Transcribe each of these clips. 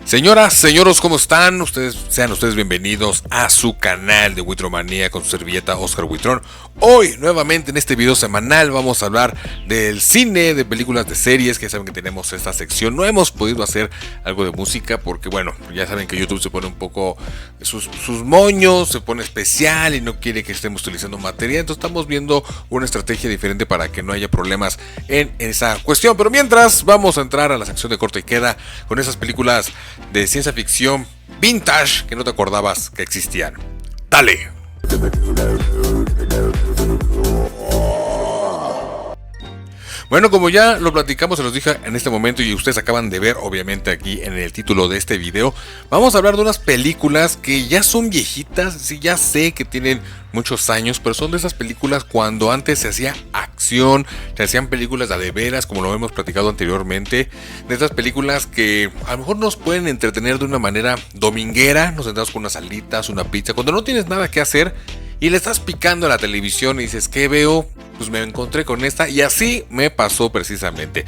Señoras, señoros, ¿cómo están? Sean ustedes bienvenidos a su canal de Witromanía con su servilleta Oscar Witrón. Hoy, nuevamente en este video semanal, vamos a hablar del cine, de películas, de series, que ya saben que tenemos esta sección. No hemos podido hacer algo de música porque, bueno, ya saben que YouTube se pone un poco sus moños, se pone especial y no quiere que estemos utilizando material. Entonces estamos viendo una estrategia diferente para que no haya problemas en esa cuestión. Pero mientras, vamos a entrar a la sección de corte y queda con esas películas de ciencia ficción vintage que no te acordabas que existían. ¡Dale! Bueno, como ya lo platicamos, se los dije en este momento y ustedes acaban de ver obviamente aquí en el título de este video, vamos a hablar de unas películas que ya son viejitas, sí, ya sé que tienen muchos años, pero son de esas películas cuando antes se hacía acción, se hacían películas de veras, como lo hemos platicado anteriormente, de esas películas que a lo mejor nos pueden entretener de una manera dominguera, nos sentamos con unas alitas, una pizza, cuando no tienes nada que hacer y le estás picando a la televisión y dices, ¿qué veo? Pues me encontré con esta y así me pasó precisamente.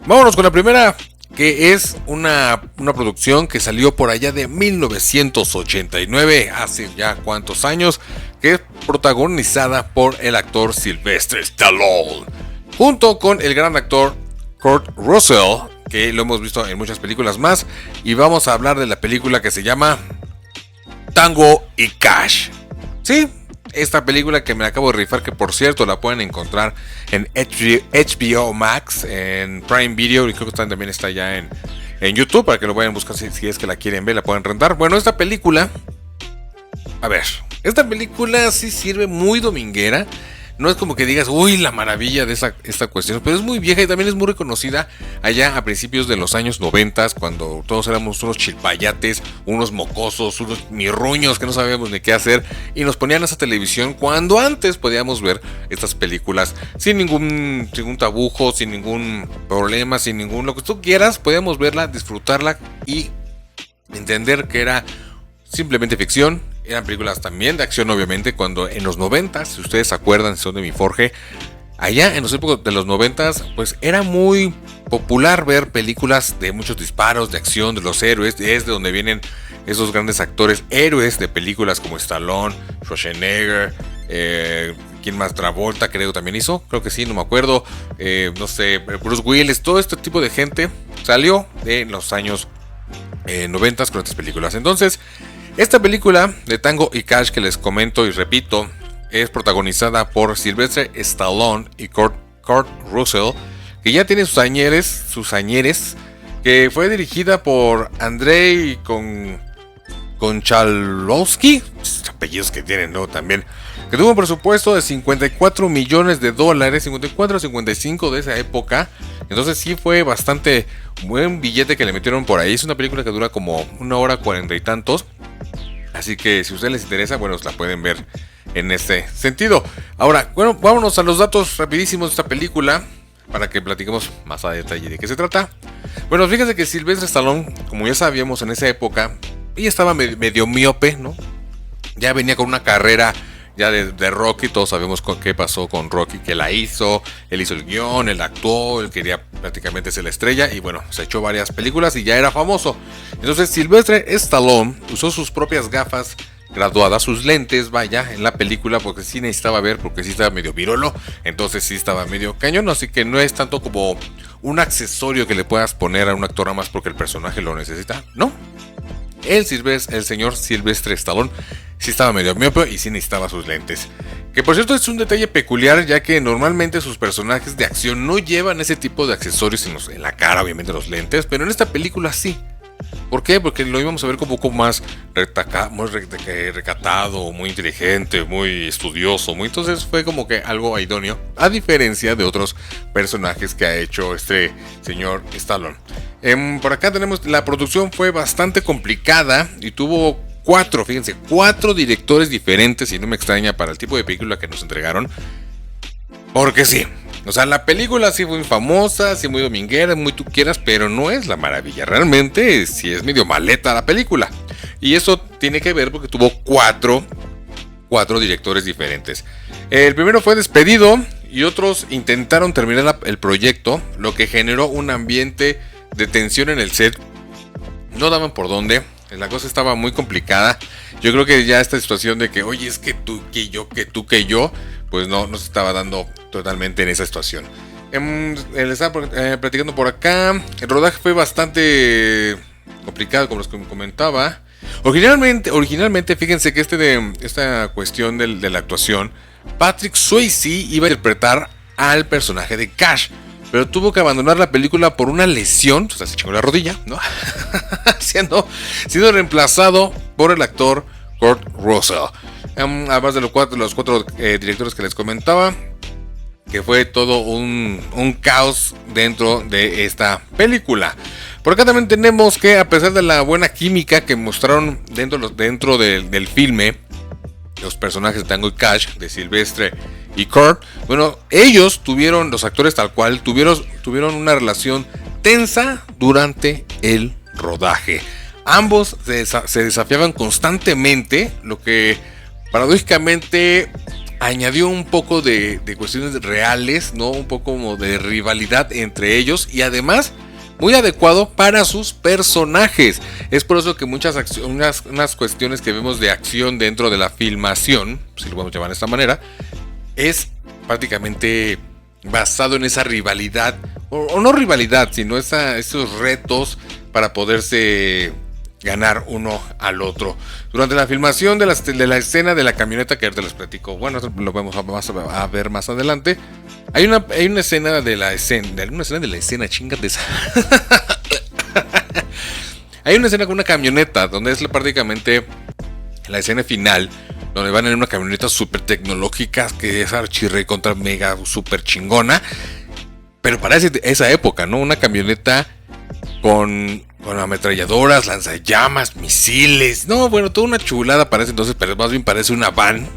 Vámonos con la primera, que es una producción que salió por allá de 1989, hace ya cuántos años, que es protagonizada por el actor Sylvester Stallone, junto con el gran actor Kurt Russell, que lo hemos visto en muchas películas más, y vamos a hablar de la película que se llama Tango y Cash. Sí, esta película que me acabo de rifar, que por cierto la pueden encontrar en HBO Max, en Prime Video, y creo que también está ya en YouTube, para que lo vayan a buscar si es que la quieren ver, la pueden rentar. Bueno, esta película sí sirve muy dominguera. No es como que digas, uy, la maravilla de esta cuestión, pero es muy vieja y también es muy reconocida allá a principios de los años 90, cuando todos éramos unos chilpayates, unos mocosos, unos mirruños que no sabíamos ni qué hacer, y nos ponían esa televisión cuando antes podíamos ver estas películas sin ningún tabujo, sin ningún problema, sin ningún lo que tú quieras, podíamos verla, disfrutarla y entender que era simplemente ficción. Eran películas también de acción, obviamente, cuando en los 90, si ustedes se acuerdan, son de mi Forge, allá en los épocas de los 90, pues era muy popular ver películas de muchos disparos, de acción, de los héroes, es de donde vienen esos grandes actores, héroes de películas como Stallone, Schwarzenegger, ¿quién más? Travolta creo también hizo, creo que sí, no me acuerdo, no sé, Bruce Willis, todo este tipo de gente salió de los años 90 con estas películas. Entonces, esta película de Tango y Cash que les comento y repito es protagonizada por Sylvester Stallone y Kurt Russell, que ya tiene sus añeres, que fue dirigida por Andrei Konchalovsky, apellidos que tienen, ¿no? También, que tuvo un presupuesto de $54 millones, 54 o 55 de esa época. Entonces sí fue bastante buen billete que le metieron por ahí. Es una película que dura como 1 hora 40 y tantos. Así que si a ustedes les interesa, bueno, la pueden ver en este sentido. Ahora, bueno, vámonos a los datos rapidísimos de esta película para que platiquemos más a detalle de qué se trata. Bueno, fíjense que Sylvester Stallone, como ya sabíamos en esa época, ella estaba medio miope, ¿no? Ya venía con una carrera ya de Rocky, todos sabemos qué pasó con Rocky, que él hizo el guión, él actuó, él quería prácticamente ser la estrella y bueno, se echó varias películas y ya era famoso. Entonces Sylvester Stallone usó sus propias gafas graduadas, sus lentes, vaya, en la película, porque sí necesitaba ver, porque sí estaba medio virolo, entonces sí estaba medio cañón, así que no es tanto como un accesorio que le puedas poner a un actor nada más porque el personaje lo necesita, no. El señor Sylvester Stallone sí estaba medio miope y sí necesitaba sus lentes. Que por cierto es un detalle peculiar, ya que normalmente sus personajes de acción no llevan ese tipo de accesorios en la cara, obviamente los lentes, pero en esta película sí. ¿Por qué? Porque lo íbamos a ver como un poco más recatado, muy inteligente, muy estudioso, entonces fue como que algo idóneo, a diferencia de otros personajes que ha hecho este señor Stallone. Por acá tenemos, la producción fue bastante complicada y tuvo 4 directores diferentes, y no me extraña para el tipo de película que nos entregaron, porque sí. O sea, la película sí fue muy famosa, sí muy dominguera, muy tú quieras, pero no es la maravilla. Realmente sí es medio maleta la película. Y eso tiene que ver porque tuvo 4 directores diferentes. El primero fue despedido y otros intentaron terminar el proyecto, lo que generó un ambiente de tensión en el set no daban por dónde. La cosa estaba muy complicada. Yo creo que ya esta situación de que, oye, es que tú, que yo, que tú, que yo, pues no se estaba dando totalmente en esa situación. Les estaba platicando por acá. El rodaje fue bastante complicado, como les comentaba. Originalmente, fíjense que esta cuestión de la actuación, Patrick Swayze iba a interpretar al personaje de Cash, pero tuvo que abandonar la película por una lesión, o sea, se chingó la rodilla, ¿no? siendo reemplazado por el actor Kurt Russell. Además de los cuatro directores que les comentaba, que fue todo un caos dentro de esta película. Por acá también tenemos que, a pesar de la buena química que mostraron dentro del filme, los personajes de Tango y Cash, de Silvestre y Kurt, bueno, los actores tal cual, tuvieron una relación tensa durante el rodaje. Ambos se desafiaban constantemente, lo que paradójicamente añadió un poco de cuestiones reales, ¿no? Un poco como de rivalidad entre ellos, y además muy adecuado para sus personajes. Es por eso que unas cuestiones que vemos de acción dentro de la filmación, si lo podemos llamar de esta manera, es prácticamente basado en esa rivalidad, o no rivalidad, sino esos retos para poderse ganar uno al otro. Durante la filmación de la escena de la camioneta, que ahorita les platico, bueno, lo vamos a ver más adelante. Hay una escena de la escena, chingate esa. Hay una escena con una camioneta, donde es prácticamente la escena final, donde van en una camioneta súper tecnológica, que es archirre contra mega súper chingona. Pero para esa época, ¿no? Una camioneta con ametralladoras, lanzallamas, misiles. No, bueno, toda una chulada parece entonces, pero más bien parece una van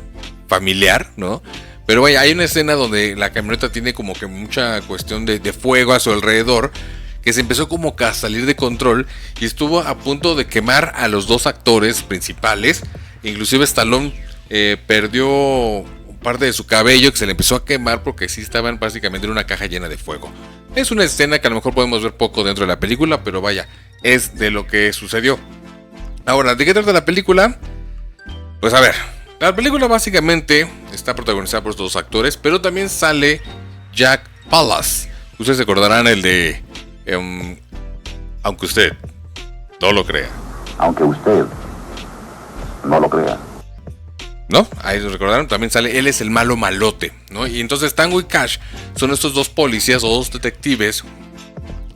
familiar, ¿no? Pero vaya, hay una escena donde la camioneta tiene como que mucha cuestión de fuego a su alrededor, que se empezó como que a salir de control y estuvo a punto de quemar a los dos actores principales. Inclusive Stallone perdió parte de su cabello, que se le empezó a quemar porque sí estaban básicamente en una caja llena de fuego. Es una escena que a lo mejor podemos ver poco dentro de la película, pero vaya, es de lo que sucedió. Ahora, ¿de qué trata la película? Pues a ver, la película básicamente está protagonizada por estos dos actores, pero también sale Jack Palance. Ustedes recordarán el de Aunque usted no lo crea. Aunque usted no lo crea. ¿No? Ahí lo recordaron, también sale, él es el malo malote, ¿no? Y entonces Tango y Cash son estos dos policías o dos detectives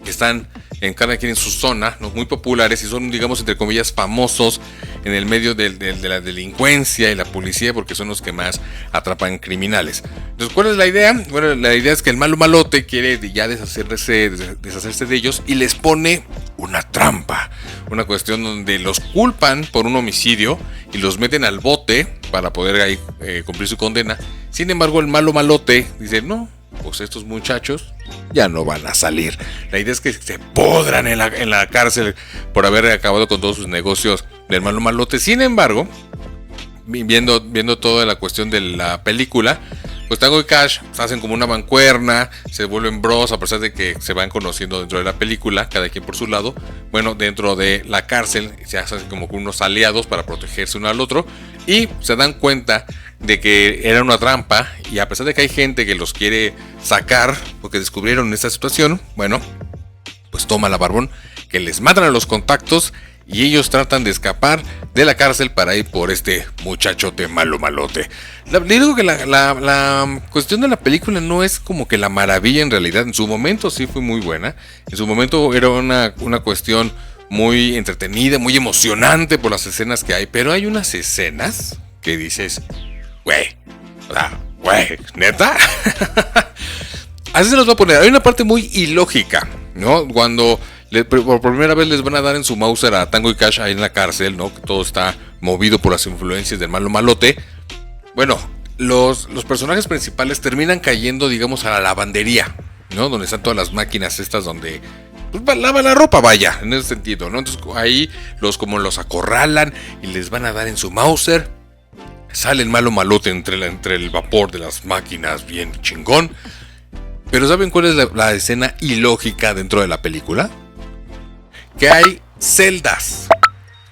que están en cada quien en su zona, ¿no? Muy populares y son, digamos, entre comillas, famosos en el medio de la delincuencia y la policía, porque son los que más atrapan criminales. Entonces, ¿cuál es la idea? Bueno, la idea es que el malo malote quiere ya deshacerse de ellos y les pone una trampa, una cuestión donde los culpan por un homicidio y los meten al bote para poder ahí cumplir su condena. Sin embargo, el malo malote dice, no, pues estos muchachos ya no van a salir. La idea es que se podran en la cárcel por haber acabado con todos sus negocios del malo malote. Sin embargo, viendo toda la cuestión de la película, pues Tango y Cash hacen como una mancuerna, se vuelven bros a pesar de que se van conociendo dentro de la película, cada quien por su lado. Bueno, dentro de la cárcel se hacen como unos aliados para protegerse uno al otro y se dan cuenta de que era una trampa, y a pesar de que hay gente que los quiere sacar porque descubrieron esta situación, bueno, pues toma la barbón, que les matan a los contactos y ellos tratan de escapar de la cárcel para ir por este muchachote malo malote. Le digo que la cuestión de la película no es como que la maravilla en realidad. En su momento sí fue muy buena, en su momento era una cuestión muy entretenida, muy emocionante por las escenas que hay, pero hay unas escenas que dices, güey, ¿neta? Así se los voy a poner. Hay una parte muy ilógica, ¿no? Cuando por primera vez les van a dar en su Mauser a Tango y Cash ahí en la cárcel, ¿no? Que todo está movido por las influencias del malo malote. Bueno, los personajes principales terminan cayendo, digamos, a la lavandería, ¿no? Donde están todas las máquinas estas donde pues, lavan la ropa, vaya, en ese sentido, ¿no? Entonces ahí los acorralan y les van a dar en su Mauser. Sale el malo malote entre el vapor de las máquinas, bien chingón. Pero ¿saben cuál es la escena ilógica dentro de la película? Que hay celdas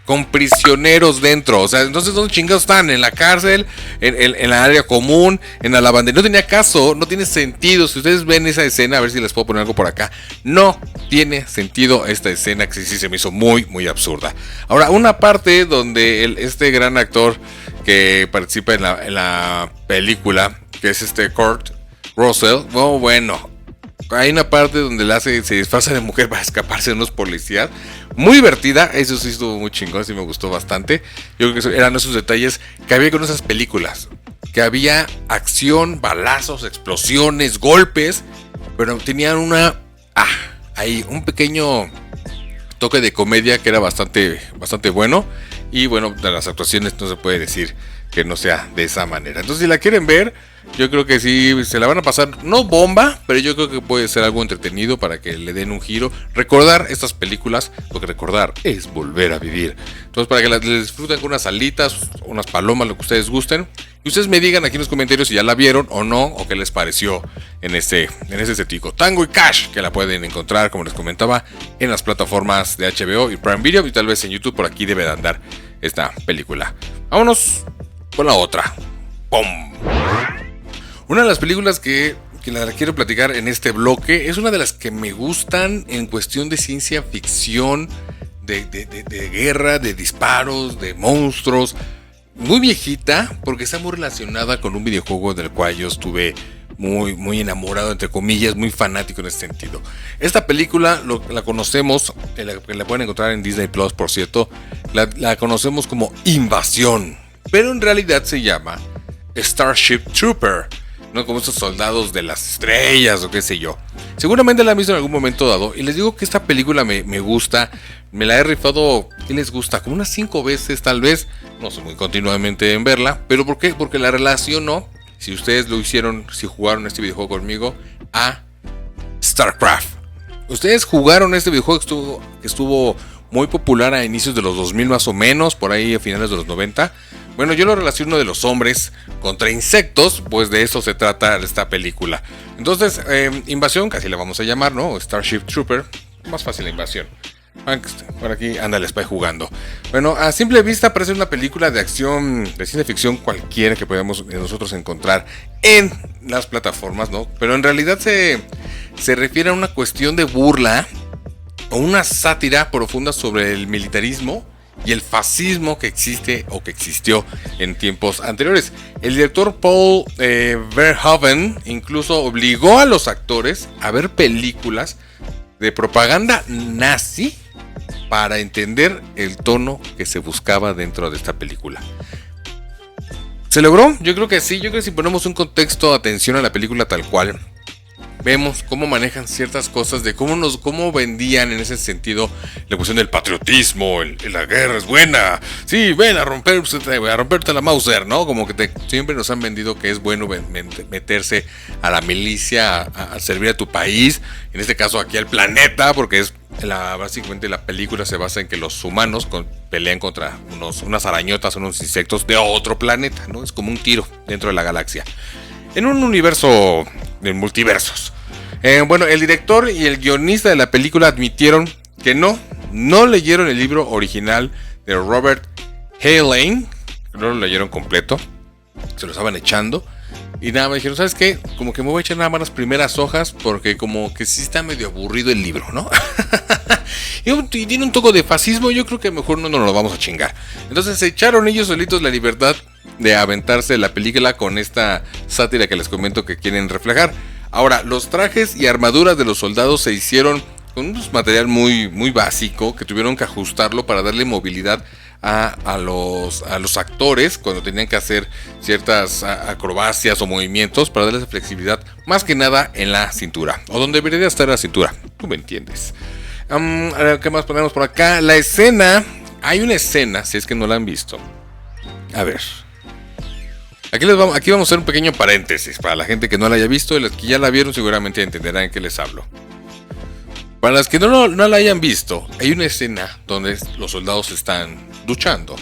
con prisioneros dentro. O sea, entonces, ¿dónde chingados están? ¿En la cárcel? ¿En la área común? ¿En la lavandería? No tenía caso, no tiene sentido. Si ustedes ven esa escena, a ver si les puedo poner algo por acá. No tiene sentido esta escena, que sí se me hizo muy, muy absurda. Ahora, una parte donde este gran actor que participa en la película, que es Kurt Russell, bueno, hay una parte donde se disfraza de mujer para escaparse de unos policías. Muy divertida, eso sí estuvo muy chingón, sí me gustó bastante. Yo creo que eran esos detalles que había con esas películas. Que había acción, balazos, explosiones, golpes, pero tenían ahí un pequeño toque de comedia que era bastante bueno. Y bueno, de las actuaciones no se puede decir que no sea de esa manera. Entonces, si la quieren ver, yo creo que sí se la van a pasar, no bomba, pero yo creo que puede ser algo entretenido para que le den un giro. Recordar estas películas, porque recordar es volver a vivir. Entonces, para que las disfruten con unas alitas, unas palomas, lo que ustedes gusten. Y ustedes me digan aquí en los comentarios si ya la vieron o no, o qué les pareció en ese setico. Tango y Cash, que la pueden encontrar, como les comentaba, en las plataformas de HBO y Prime Video, y tal vez en YouTube. Por aquí debe de andar esta película. Vámonos con la otra. ¡Pum! Una de las películas que la quiero platicar en este bloque es una de las que me gustan en cuestión de ciencia ficción, de guerra, de disparos, de monstruos. Muy viejita, porque está muy relacionada con un videojuego del cual yo estuve muy, muy enamorado, entre comillas, muy fanático en ese sentido. Esta película la conocemos, la pueden encontrar en Disney Plus, por cierto, la conocemos como Invasión, pero en realidad se llama Starship Trooper, ¿no? Como estos soldados de las estrellas o qué sé yo. Seguramente la han visto en algún momento dado, y les digo que esta película me gusta. Me la he rifado, ¿qué les gusta? Como unas 5 veces tal vez. No sé muy continuamente en verla. ¿Pero por qué? Porque la relaciono, si ustedes lo hicieron, si jugaron este videojuego conmigo, a StarCraft. Ustedes jugaron este videojuego que estuvo muy popular a inicios de los 2000 más o menos, por ahí a finales de los 90. Bueno, yo lo relaciono de los hombres contra insectos, pues de eso se trata esta película. Entonces, Invasión, casi la vamos a llamar, ¿no? Starship Trooper, más fácil la invasión. Por aquí anda el Spy jugando. Bueno, a simple vista parece una película de acción, de ciencia ficción cualquiera que podamos nosotros encontrar en las plataformas, ¿no? Pero en realidad se refiere a una cuestión de burla o una sátira profunda sobre el militarismo y el fascismo que existe o que existió en tiempos anteriores. El director Paul Verhoeven incluso obligó a los actores a ver películas de propaganda nazi para entender el tono que se buscaba dentro de esta película. ¿Se logró? Yo creo que sí. Yo creo que si ponemos un contexto de atención a la película tal cual, vemos cómo manejan ciertas cosas, de cómo vendían en ese sentido la cuestión del patriotismo, la guerra es buena, sí, ven a romperte la Mauser, ¿no? Como que siempre nos han vendido que es bueno meterse a la milicia, a servir a tu país, en este caso aquí al planeta, porque básicamente la película se basa en que los humanos pelean contra unas arañotas, unos insectos de otro planeta, ¿no? Es como un tiro dentro de la galaxia. En un universo de multiversos. Bueno, el director y el guionista de la película admitieron que no leyeron el libro original de Robert Heinlein, no lo leyeron completo, se lo estaban echando, y nada, me dijeron, ¿sabes qué? Como que me voy a echar nada más las primeras hojas, porque como que sí está medio aburrido el libro, ¿no? y tiene un toque de fascismo, yo creo que mejor no nos lo vamos a chingar. Entonces se echaron ellos solitos la libertad de aventarse la película con esta sátira que les comento que quieren reflejar. Ahora, los trajes y armaduras de los soldados se hicieron con un material muy, muy básico, que tuvieron que ajustarlo para darle movilidad a los actores cuando tenían que hacer ciertas acrobacias o movimientos, para darles flexibilidad, más que nada en la cintura, o donde debería estar la cintura, tú me entiendes. ¿Qué más ponemos por acá? La escena, hay una escena, si es que no la han visto. A ver, aquí vamos a hacer un pequeño paréntesis para la gente que no la haya visto, y los que ya la vieron seguramente entenderán en qué les hablo. Para las que no la hayan visto, hay una escena donde los soldados están luchando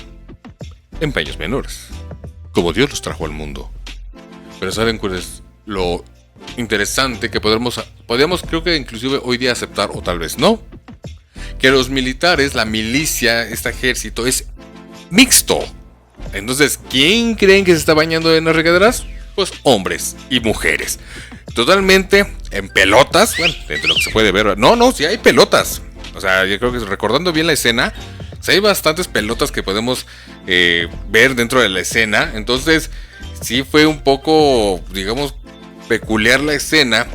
en paños menores, como Dios los trajo al mundo. Pero ¿saben cuál es lo interesante que podríamos, creo que inclusive hoy día aceptar, o tal vez no? que los militares, la milicia, este ejército es mixto. Entonces, ¿quién creen que se está bañando en las regaderas? Pues hombres y mujeres. Totalmente en pelotas. Bueno, dentro de lo que se puede ver. No, sí hay pelotas. O sea, yo creo que recordando bien la escena, sí hay bastantes pelotas que podemos ver dentro de la escena. Entonces, sí fue un poco, digamos, peculiar la escena.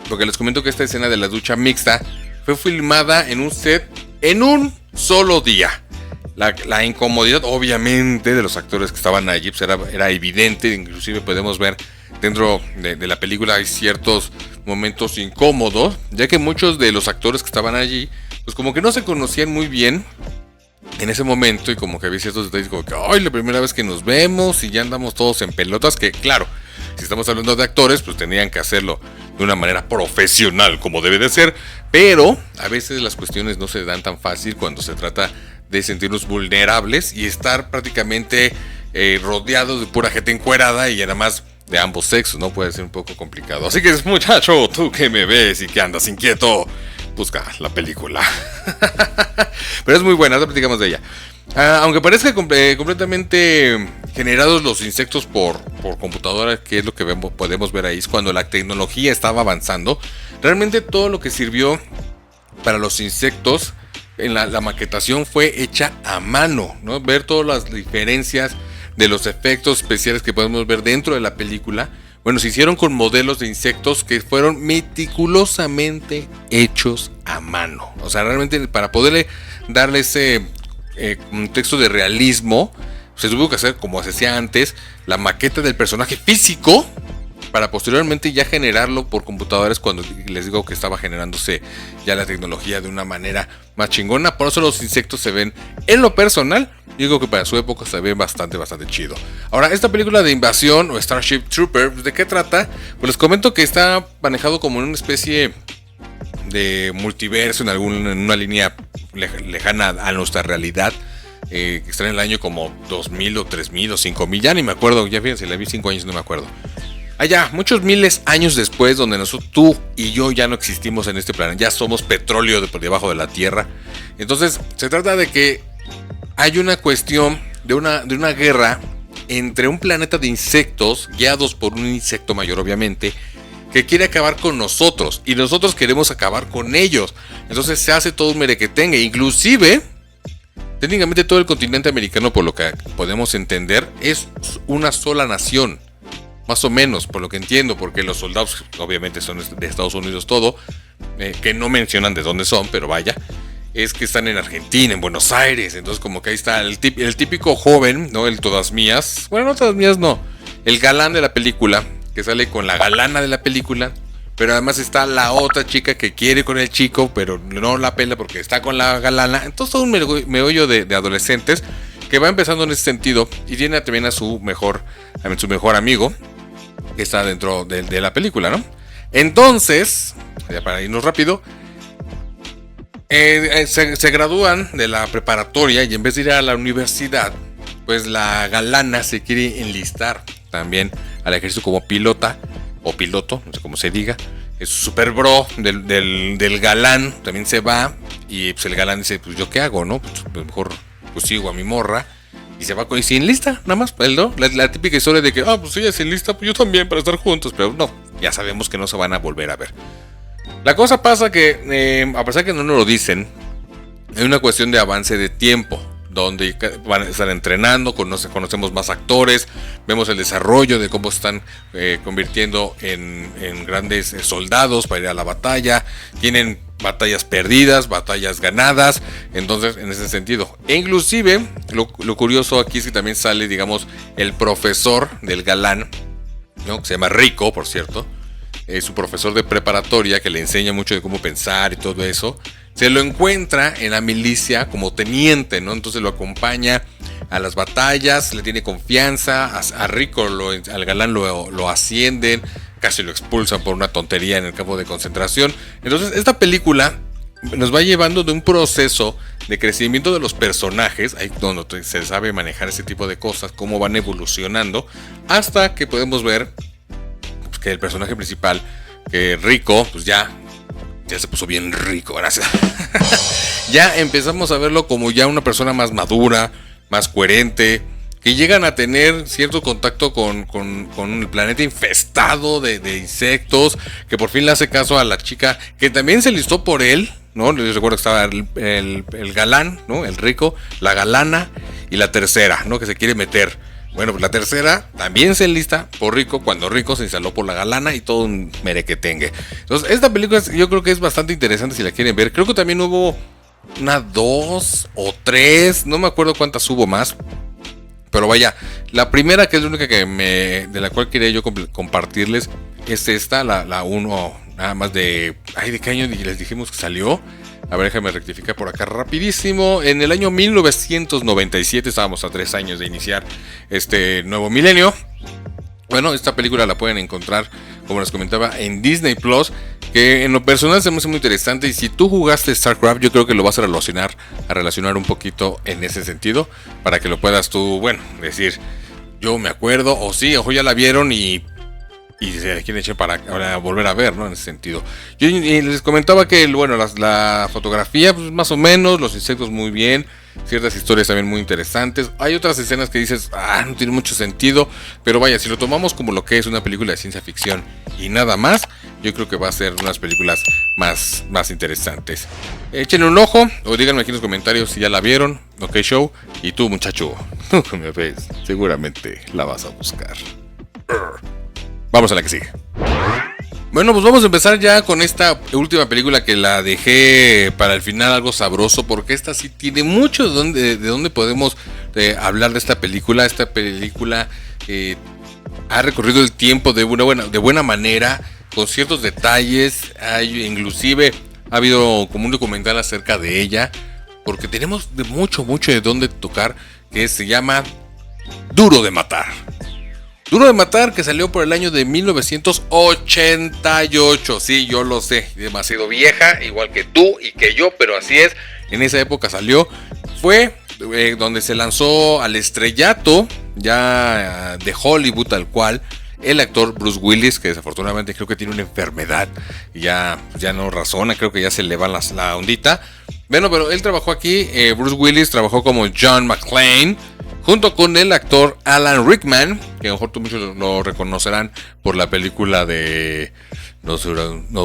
Porque les comento que esta escena de la ducha mixta fue filmada en un set en un solo día. La incomodidad, obviamente, de los actores que estaban allí pues era evidente. Inclusive podemos ver dentro de la película hay ciertos momentos incómodos, ya que muchos de los actores que estaban allí pues como que no se conocían muy bien en ese momento, y como que había ciertos detalles como que ay, la primera vez que nos vemos y ya andamos todos en pelotas, que claro, si estamos hablando de actores pues tenían que hacerlo de una manera profesional como debe de ser, pero a veces las cuestiones no se dan tan fácil cuando se trata de sentirnos vulnerables y estar prácticamente rodeados de pura gente encuerada y además de ambos sexos, ¿no? Puede ser un poco complicado. Así que, muchacho, tú que me ves y que andas inquieto, busca la película. Pero es muy buena, ahora platicamos de ella. Aunque parezca completamente generados los insectos por computadora, que es lo que podemos ver ahí, es cuando la tecnología estaba avanzando. Realmente todo lo que sirvió para los insectos en la maquetación fue hecha a mano, ¿no? Ver todas las diferencias de los efectos especiales que podemos ver dentro de la película. Bueno, se hicieron con modelos de insectos que fueron meticulosamente hechos a mano. O sea, realmente para poderle darle ese contexto de realismo, se tuvo que hacer, como se hacía antes, la maqueta del personaje físico para posteriormente ya generarlo por computadoras, cuando les digo que estaba generándose ya la tecnología de una manera más chingona. Por eso los insectos se ven, en lo personal, digo que para su época se ve bastante chido. Ahora, esta película de invasión o Starship Trooper, ¿de qué trata? Pues les comento que está manejado como en una especie de multiverso, en una línea lejana a nuestra realidad, que está en el año como 2000 o 3000 o 5000, ya ni me acuerdo, ya fíjense, la vi 5 años, no me acuerdo. Allá, muchos miles años después, donde nosotros, tú y yo ya no existimos en este planeta, ya somos petróleo por debajo de la Tierra. Entonces, se trata de que hay una cuestión de una guerra entre un planeta de insectos, guiados por un insecto mayor, obviamente, que quiere acabar con nosotros, y nosotros queremos acabar con ellos. Entonces se hace todo un merequetengue, inclusive, técnicamente todo el continente americano, por lo que podemos entender, es una sola nación. Más o menos, por lo que entiendo, porque los soldados obviamente son de Estados Unidos todo, que no mencionan de dónde son, pero vaya, es que están en Argentina, en Buenos Aires. Entonces como que ahí está el típico joven, ¿no? El todas mías, bueno, no todas mías, no, el galán de la película, que sale con la galana de la película, pero además está la otra chica que quiere con el chico, pero no la pela porque está con la galana. Entonces todo un meollo de adolescentes que va empezando en ese sentido, y tiene también a su mejor amigo, que está dentro de la película, ¿no? Entonces, ya para irnos rápido, se gradúan de la preparatoria, y en vez de ir a la universidad, pues la galana se quiere enlistar también al ejército como pilota o piloto, no sé cómo se diga. Es super bro del galán, también se va, y pues el galán dice, pues yo qué hago, ¿no? Pues mejor pues sigo a mi morra. Y se va y se enlista, nada más, ¿no? La típica historia de que, pues ella se enlista, pues yo también, para estar juntos. Pero no, ya sabemos que no se van a volver a ver. La cosa pasa que, a pesar que no nos lo dicen, hay una cuestión de avance de tiempo, donde van a estar entrenando, conocemos más actores, vemos el desarrollo de cómo están convirtiendo en grandes soldados para ir a la batalla. Tienen batallas perdidas, batallas ganadas. Entonces, en ese sentido, e inclusive lo curioso aquí es que también sale, digamos, el profesor del galán, ¿no? Que se llama Rico, por cierto. Es su profesor de preparatoria, que le enseña mucho de cómo pensar y todo eso. Se lo encuentra en la milicia como teniente, ¿no? Entonces lo acompaña a las batallas, le tiene confianza. A Rico, al galán, lo ascienden, casi lo expulsan por una tontería en el campo de concentración. Entonces esta película nos va llevando de un proceso de crecimiento de los personajes, ahí donde se sabe manejar ese tipo de cosas, cómo van evolucionando, hasta que podemos ver pues, que el personaje principal, que Rico, pues ya Ya se puso bien rico, gracias. Ya empezamos a verlo como ya una persona más madura, más coherente, que llegan a tener cierto contacto con el planeta infestado de insectos, que por fin le hace caso a la chica, que también se listó por él, ¿no? Les recuerdo que estaba el galán, ¿no? El rico, la galana y la tercera, ¿no? Que se quiere meter. Bueno, pues la tercera también se enlista por rico, cuando rico se instaló por la galana y todo un merequetengue. Entonces, esta película yo creo que es bastante interesante si la quieren ver. Creo que también hubo una 2 o 3, no me acuerdo cuántas hubo más. Pero vaya, la primera, que es la única de la cual quería yo compartirles, es esta, la 1, nada más de... Ay, ¿de qué año les dijimos que salió? A ver, déjame rectificar por acá rapidísimo. En el año 1997, estábamos a 3 años de iniciar este nuevo milenio. Bueno, esta película la pueden encontrar, como les comentaba, en Disney Plus, que en lo personal se me hace muy interesante. Y si tú jugaste StarCraft, yo creo que lo vas a relacionar un poquito en ese sentido, para que lo puedas tú, bueno, decir, yo me acuerdo, o sí, ojo, ya la vieron y se la quieren echar para ahora volver a ver, ¿no? En ese sentido. Yo les comentaba que, bueno, la fotografía, pues más o menos, los insectos muy bien, ciertas historias también muy interesantes. Hay otras escenas que dices, no tiene mucho sentido, pero vaya, si lo tomamos como lo que es una película de ciencia ficción y nada más, yo creo que va a ser unas películas más interesantes. Échenle un ojo, o díganme aquí en los comentarios si ya la vieron, ok show, y tú muchacho, tú que me ves, seguramente la vas a buscar. Vamos a la que sigue. Bueno, pues vamos a empezar ya con esta última película, que la dejé para el final algo sabroso, porque esta sí tiene mucho de dónde podemos hablar de esta película. Esta película ha recorrido el tiempo de buena manera, con ciertos detalles. Inclusive ha habido como un documental acerca de ella, porque tenemos de mucho de dónde tocar, que se llama Duro de Matar. Duro de Matar, que salió por el año de 1988. Sí, yo lo sé, demasiado vieja, igual que tú y que yo, pero así es. En esa época salió. Fue donde se lanzó al estrellato, ya de Hollywood tal cual, el actor Bruce Willis, que desafortunadamente creo que tiene una enfermedad y ya no razona, creo que ya se le va la ondita. Bueno, pero él trabajó aquí, Bruce Willis trabajó como John McClane, junto con el actor Alan Rickman, que a lo mejor muchos lo reconocerán por la película de No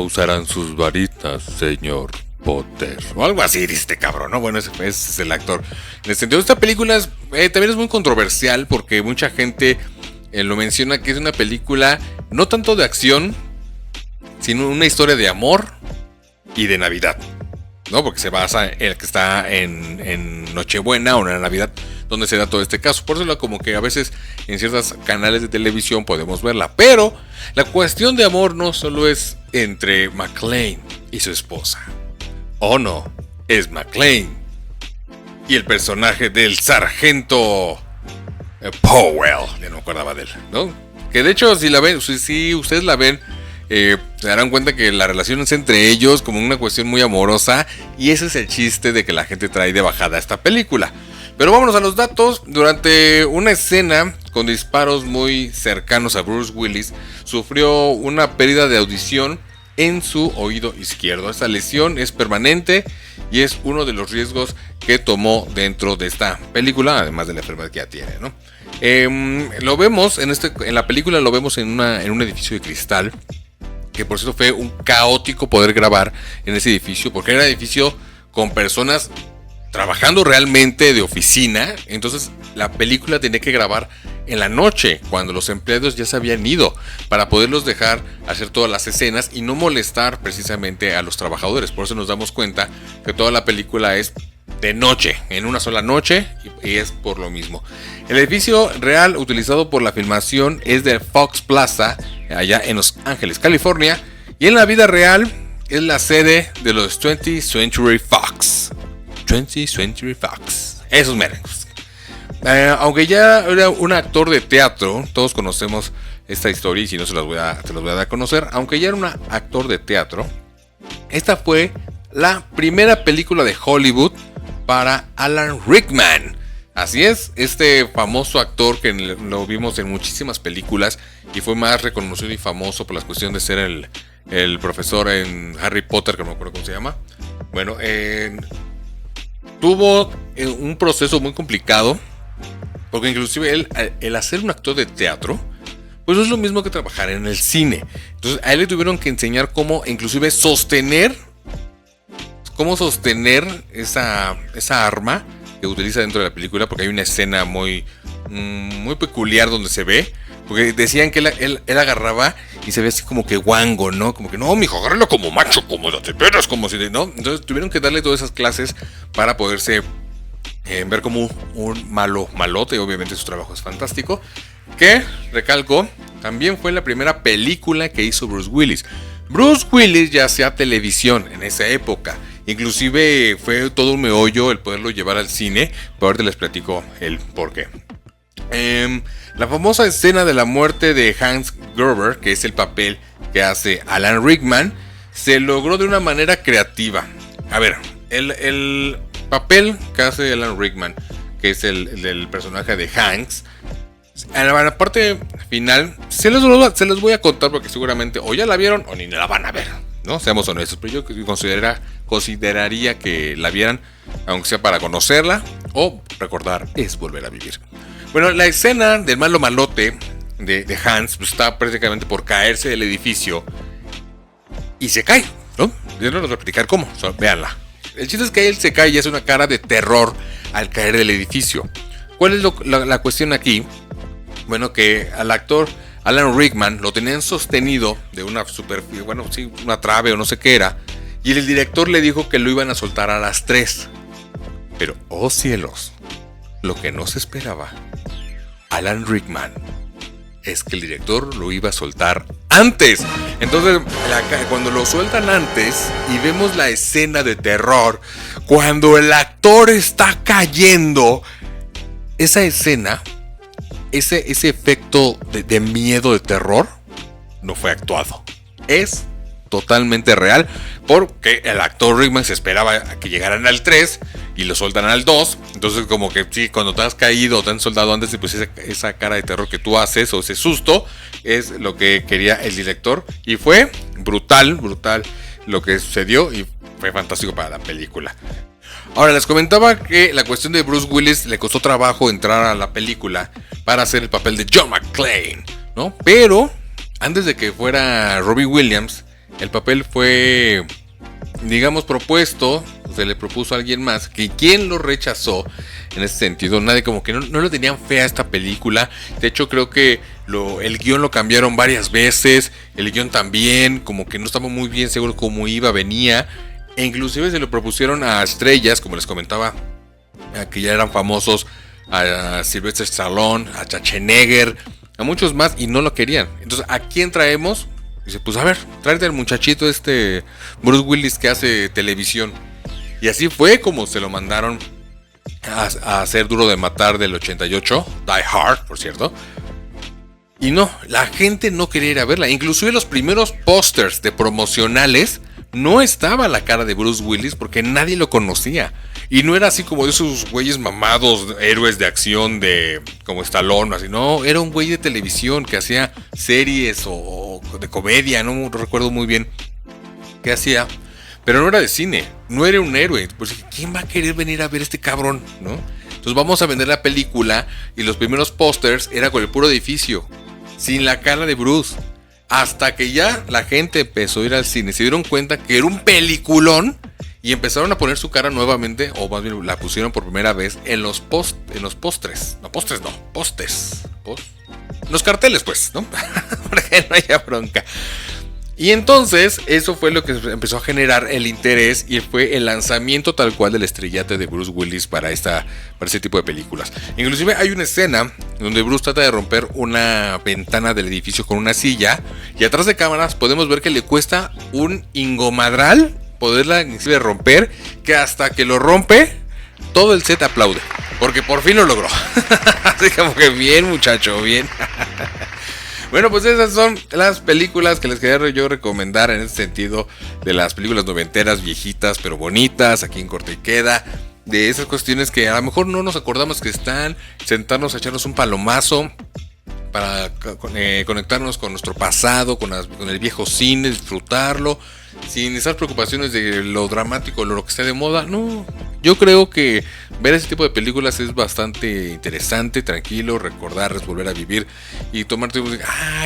usarán sus varitas, señor Potter, o algo así, dice este cabrón, ¿no? Bueno, ese es el actor. En el sentido de esta película también es muy controversial, porque mucha gente lo menciona que es una película no tanto de acción, sino una historia de amor y de Navidad, ¿no? Porque se basa en el que está en Nochebuena o en Navidad, donde se da todo este caso. Por eso como que a veces en ciertos canales de televisión podemos verla. Pero la cuestión de amor no solo es entre McClane y su esposa. Oh no, es McClane y el personaje del sargento Powell. Ya no me acordaba de él, ¿no? Que de hecho si ustedes la ven, se darán cuenta que la relación es entre ellos como una cuestión muy amorosa. Y ese es el chiste de que la gente trae de bajada esta película. Pero vámonos a los datos. Durante una escena con disparos muy cercanos a Bruce Willis, sufrió una pérdida de audición en su oído izquierdo. Esta lesión es permanente y es uno de los riesgos que tomó dentro de esta película, además de la enfermedad que ya tiene, ¿no? Lo vemos en la película, lo vemos en un edificio de cristal, que por cierto fue un caótico poder grabar en ese edificio, porque era un edificio con personas trabajando realmente de oficina. Entonces la película tenía que grabar en la noche, cuando los empleados ya se habían ido, para poderlos dejar hacer todas las escenas y no molestar precisamente a los trabajadores. Por eso nos damos cuenta que toda la película es de noche, en una sola noche, y es por lo mismo. El edificio real utilizado por la filmación es de Fox Plaza, allá en Los Ángeles, California, y en la vida real es la sede de los 20th Century Fox. 20th Century Fox. Esos merengues. Aunque ya era un actor de teatro, todos conocemos esta historia y si no se los voy a dar a conocer. Aunque ya era un actor de teatro, esta fue la primera película de Hollywood para Alan Rickman. Así es, este famoso actor que lo vimos en muchísimas películas y fue más reconocido y famoso por la cuestión de ser el profesor en Harry Potter, que no me acuerdo cómo se llama. Bueno, tuvo un proceso muy complicado, porque inclusive el hacer un actor de teatro, pues no es lo mismo que trabajar en el cine. Entonces a él le tuvieron que enseñar cómo inclusive sostener esa arma que utiliza dentro de la película, porque hay una escena muy peculiar donde se ve, porque decían que él agarraba y se ve así como que guango, ¿no? Como que no, mijo, agárralo como macho, como de veras, como si, ¿no? Entonces tuvieron que darle todas esas clases para poderse ver como un malote, y obviamente su trabajo es fantástico. Que, recalco, también fue la primera película que hizo Bruce Willis. Bruce Willis ya hacía televisión en esa época. Inclusive fue todo un meollo el poderlo llevar al cine. Pero ahorita les platico el porqué. La famosa escena de la muerte de Hans Gruber, que es el papel que hace Alan Rickman, se logró de una manera creativa. A ver, el papel que hace Alan Rickman, que es el del personaje de Hanks, en la parte final se los voy a contar porque seguramente o ya la vieron o ni la van a ver, ¿no? Seamos honestos, pero yo consideraría que la vieran, aunque sea para conocerla, o recordar es volver a vivir. Bueno, la escena del malo malote de Hans pues, está prácticamente por caerse del edificio y se cae, ¿no? Yo no les voy a explicar cómo, véanla. El chiste es que él se cae y hace una cara de terror al caer del edificio. ¿Cuál es la cuestión aquí? Bueno, que al actor Alan Rickman lo tenían sostenido de una superficie, bueno, sí, una trave o no sé qué era, y el director le dijo que lo iban a soltar a las 3. Pero, oh cielos, lo que no se esperaba, Alan Rickman, es que el director lo iba a soltar antes. Entonces, cuando lo sueltan antes y vemos la escena de terror, cuando el actor está cayendo, esa escena, ese efecto de miedo, de terror, no fue actuado. Es totalmente real, porque el actor Rickman se esperaba a que llegaran al 3 y lo soltan al 2. Entonces como que sí, cuando te has caído o te han soldado antes, pues esa cara de terror que tú haces o ese susto es lo que quería el director. Y fue brutal lo que sucedió y fue fantástico para la película. Ahora, les comentaba que la cuestión de Bruce Willis le costó trabajo entrar a la película para hacer el papel de John McClane, ¿no? Pero antes de que fuera Robbie Williams, el papel fue, digamos, propuesto, se le propuso a alguien más, que quien lo rechazó en ese sentido. Nadie como que no le tenían fe a esta película. De hecho, creo que el guión lo cambiaron varias veces, el guión también, como que no estaba muy bien seguro cómo venía. E inclusive se lo propusieron a estrellas, como les comentaba, que ya eran famosos, a Sylvester Stallone, a Schwarzenegger, a muchos más, y no lo querían. Entonces, ¿a quién traemos? Dice, pues a ver, tráete al muchachito Bruce Willis que hace televisión. Y así fue como se lo mandaron a hacer Duro de Matar del 88, Die Hard, por cierto. Y no, la gente no quería ir a verla. Inclusive los primeros pósters de promocionales no estaba la cara de Bruce Willis porque nadie lo conocía. Y no era así como de esos güeyes mamados, héroes de acción como Stallone, así. No, era un güey de televisión que hacía series o de comedia, no recuerdo muy bien qué hacía. Pero no era de cine, no era un héroe. Pues, ¿quién va a querer venir a ver este cabrón, no? Entonces vamos a vender la película y los primeros pósters era con el puro edificio, sin la cara de Bruce. Hasta que ya la gente empezó a ir al cine, se dieron cuenta que era un peliculón y empezaron a poner su cara nuevamente, o más bien la pusieron por primera vez en los postres. No, postres no, postes. Los carteles, pues, ¿no? Para que no haya bronca. Y entonces eso fue lo que empezó a generar el interés y fue el lanzamiento tal cual del estrellato de Bruce Willis para ese tipo de películas. Inclusive hay una escena donde Bruce trata de romper una ventana del edificio con una silla y atrás de cámaras podemos ver que le cuesta un ingomadral poderla inclusive romper, que hasta que lo rompe todo el set aplaude porque por fin lo logró. Así como que bien, muchacho, bien. Bueno, pues esas son las películas que les quería yo recomendar en ese sentido, de las películas noventeras, viejitas pero bonitas, aquí en corte y queda. de esas cuestiones que a lo mejor no nos acordamos que están, sentarnos a echarnos un palomazo para conectarnos con nuestro pasado, con el viejo cine, disfrutarlo, sin esas preocupaciones de lo dramático, lo que esté de moda. No, yo creo que ver ese tipo de películas es bastante interesante, tranquilo, recordar, volver a vivir y tomarte,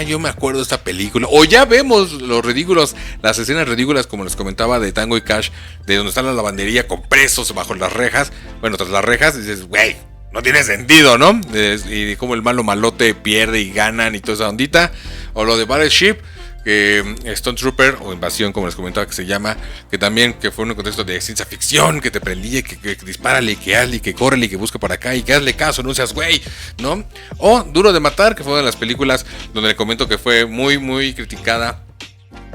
yo me acuerdo de esta película, o ya vemos los ridículos, las escenas ridículas como les comentaba de Tango y Cash, de donde está la lavandería con presos bajo las rejas, bueno, tras las rejas, dices, güey, no tiene sentido, ¿no? Y como el malo malote pierde y ganan y toda esa ondita. O lo de Battleship, que Stone Trooper o Invasión, como les comentaba que se llama, que también que fue un contexto de ciencia ficción, que te prendía, que dispárale, que hazle, que córrele, que busca para acá y que hazle caso, no seas güey, ¿no? O Duro de Matar, que fue una de las películas donde le comento que fue muy, muy criticada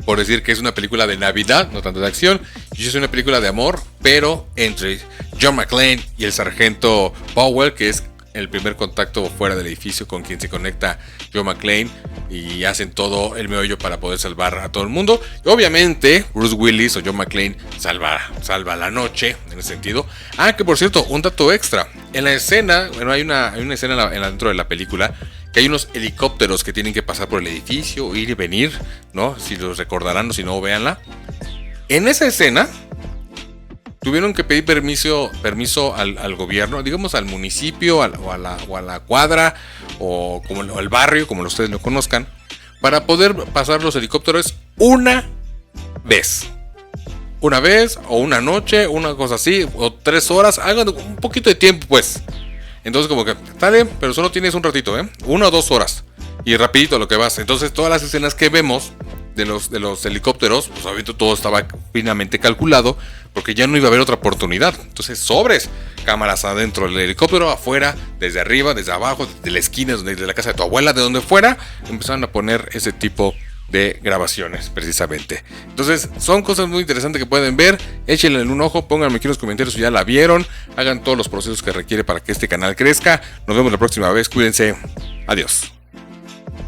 por decir que es una película de Navidad, no tanto de acción. Y es una película de amor, pero entre John McClane y el sargento Powell, que es el primer contacto fuera del edificio con quien se conecta John McClane, y hacen todo el meollo para poder salvar a todo el mundo. Y obviamente Bruce Willis o John McClane salva la noche en ese sentido. Que por cierto, un dato extra. En la escena, bueno, hay una escena dentro de la película que hay unos helicópteros que tienen que pasar por el edificio, ir y venir, ¿no? Si los recordarán o si no, véanla. En esa escena tuvieron que pedir permiso al gobierno, digamos al municipio, o a la cuadra, o al barrio, como ustedes lo conozcan, para poder pasar los helicópteros una vez, o una noche, una cosa así, o 3 horas, hagan un poquito de tiempo, pues. Entonces como que, dale, pero solo tienes un ratito, 1 o 2 horas. Y rapidito lo que vas. Entonces todas las escenas que vemos de los helicópteros, pues obviamente todo estaba finamente calculado, porque ya no iba a haber otra oportunidad. Entonces sobres, cámaras adentro del helicóptero, afuera, desde arriba, desde abajo, desde la esquina, desde la casa de tu abuela, de donde fuera, empezaron a poner ese tipo de grabaciones, precisamente. Entonces son cosas muy interesantes que pueden ver. Échenle un ojo, pónganme aquí en los comentarios si ya la vieron, hagan todos los procesos que requiere para que este canal crezca. Nos vemos la próxima vez, cuídense, adiós.